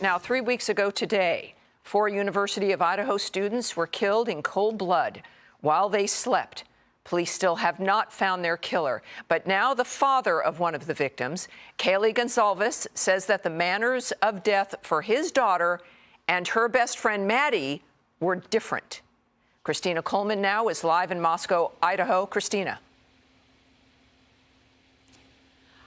Now, 3 weeks ago today, 4 University of Idaho students were killed in cold blood while they slept. Police still have not found their killer. But now the father of one of the victims, Kaylee Gonzalez, says that the manners of death for his daughter and her best friend, Maddie, were different. Christina Coleman now is live in Moscow, Idaho. Christina.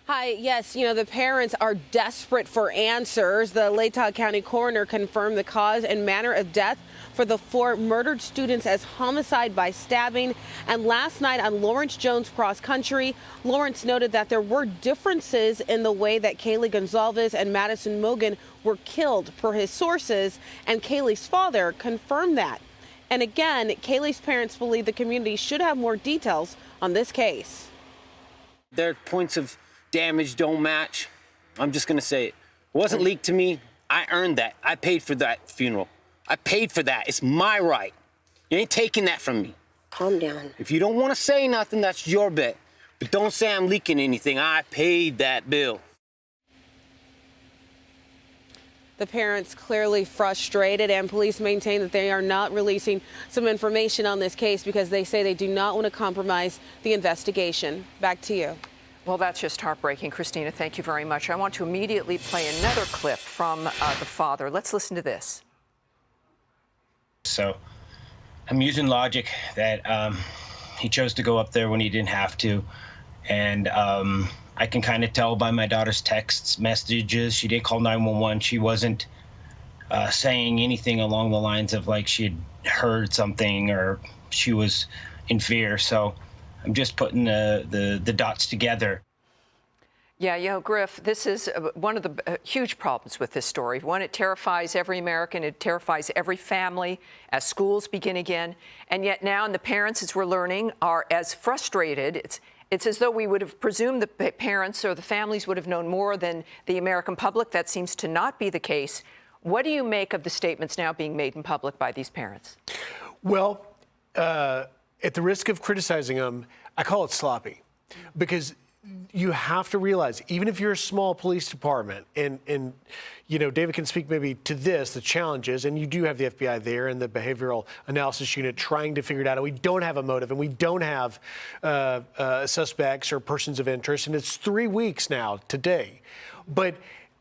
Hi, yes, the parents are desperate for answers. The Latah County coroner confirmed the cause and manner of death for the 4 murdered students as homicide by stabbing. And last night on Lawrence Jones Cross Country, Lawrence noted that there were differences in the way that Kaylee Gonzalez and Madison Mogan were killed per his sources, and Kaylee's father confirmed that. And again, Kaylee's parents believe the community should have more details on this case. Their points of damage don't match. I'm just gonna say it. It wasn't leaked to me. I earned that. I paid for that funeral. I paid for that. It's my right. You ain't taking that from me. Calm down. If you don't want to say nothing, that's your bet. But don't say I'm leaking anything. I paid that bill. The parents clearly frustrated, and police maintain that they are not releasing some information on this case because they say they do not want to compromise the investigation. Back to you. Well, that's just heartbreaking. Christina, thank you very much. I want to immediately play another clip from the father. Let's listen to this. So I'm using logic that he chose to go up there when he didn't have to. And I can kind of tell by my daughter's texts, messages. She did call 911. She wasn't saying anything along the lines of like she had heard something or she was in fear. So I'm just putting the dots together. Yeah, Griff, this is one of the huge problems with this story. One, it terrifies every American. It terrifies every family as schools begin again. And yet now, and the parents, as we're learning, are as frustrated. It's as though we would have presumed the parents or the families would have known more than the American public. That seems to not be the case. What do you make of the statements now being made in public by these parents? Well, at the risk of criticizing them, I call it sloppy, because you have to realize, even if you're a small police department, and David can speak maybe to this, the challenges, and you do have the FBI there and the behavioral analysis unit trying to figure it out, and we don't have a motive, and we don't have suspects or persons of interest, and it's 3 weeks now today. But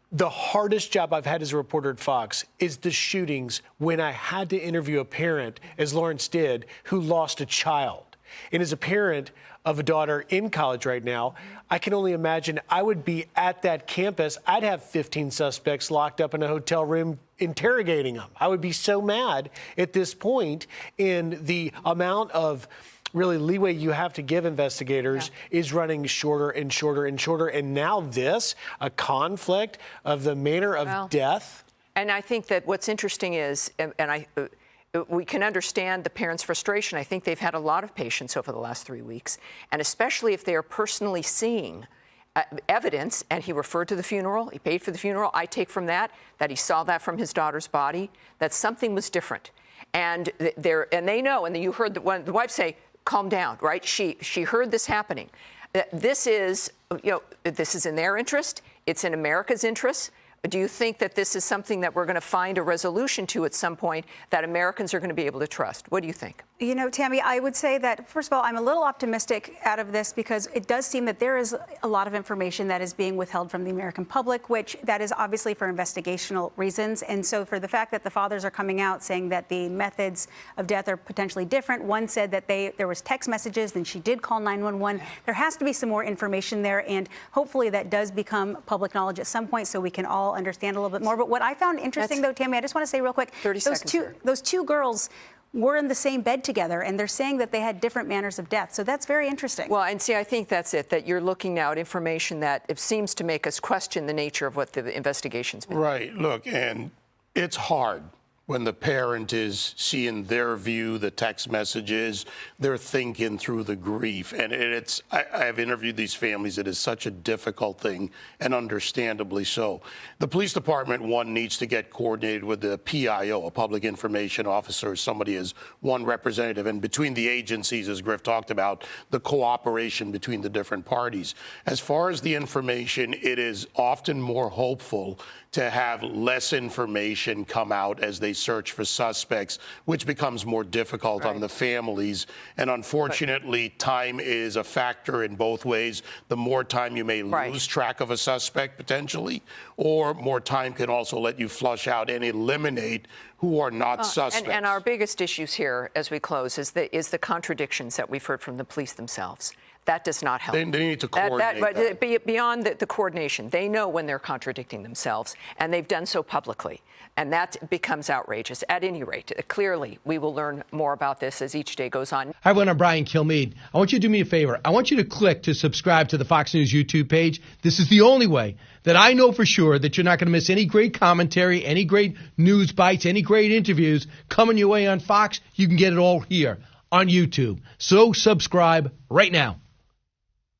the hardest job I've had as a reporter at Fox is the shootings when I had to interview a parent, as Lawrence did, who lost a child. And as a parent of a daughter in college right now, I can only imagine I would be at that campus. I'd have 15 suspects locked up in a hotel room interrogating them. I would be so mad at this point in the amount of really leeway you have to give investigators is running shorter and shorter and shorter. And now this, a conflict of the manner of death. And I think that what's interesting is, we can understand the parents' frustration. I think they've had a lot of patience over the last 3 weeks, and especially if they are personally seeing evidence, and he referred to the funeral, he paid for the funeral. I take from that he saw that from his daughter's body, that something was different. And they know, and you heard the wife say, calm down, right? She heard this happening. This is in their interest. It's in America's interest. Do you think that this is something that we're going to find a resolution to at some point that Americans are going to be able to trust? What do you think? Tammy, I would say that, first of all, I'm a little optimistic out of this because it does seem that there is a lot of information that is being withheld from the American public, which that is obviously for investigational reasons. And so for the fact that the fathers are coming out saying that the methods of death are potentially different, one said that there was text messages, then she did call 911. There has to be some more information there, and hopefully that does become public knowledge at some point so we can all understand a little bit more. But what I found interesting, though, Tammy, I just want to say real quick, 30 seconds. Those two girls were in the same bed together, and they're saying that they had different manners of death. So that's very interesting. Well, and see, I think that's it, that you're looking now at information that it seems to make us question the nature of what the investigation's been. Right. Look, and it's hard when the parent is seeing their view, the text messages, they're thinking through the grief. And I have interviewed these families. It is such a difficult thing, and understandably so. The police department, one, needs to get coordinated with the PIO, a public information officer, somebody as one representative. And between the agencies, as Griff talked about, the cooperation between the different parties. As far as the information, it is often more hopeful to have less information come out as they search for suspects, which becomes more difficult on the families. And unfortunately, time is a factor in both ways. The more time you may lose track of a suspect potentially, or more time can also let you flush out and eliminate who are not suspects. And our biggest issues here, as we close, is the contradictions that we've heard from the police themselves. That does not help. They need to coordinate but beyond the coordination, they know when they're contradicting themselves, and they've done so publicly. And that becomes outrageous. At any rate, clearly, we will learn more about this as each day goes on. Hi, everyone. I'm Brian Kilmeade. I want you to do me a favor. I want you to click to subscribe to the Fox News YouTube page. This is the only way that I know for sure that you're not going to miss any great commentary, any great news bites, any great interviews coming your way on Fox. You can get it all here on YouTube. So subscribe right now.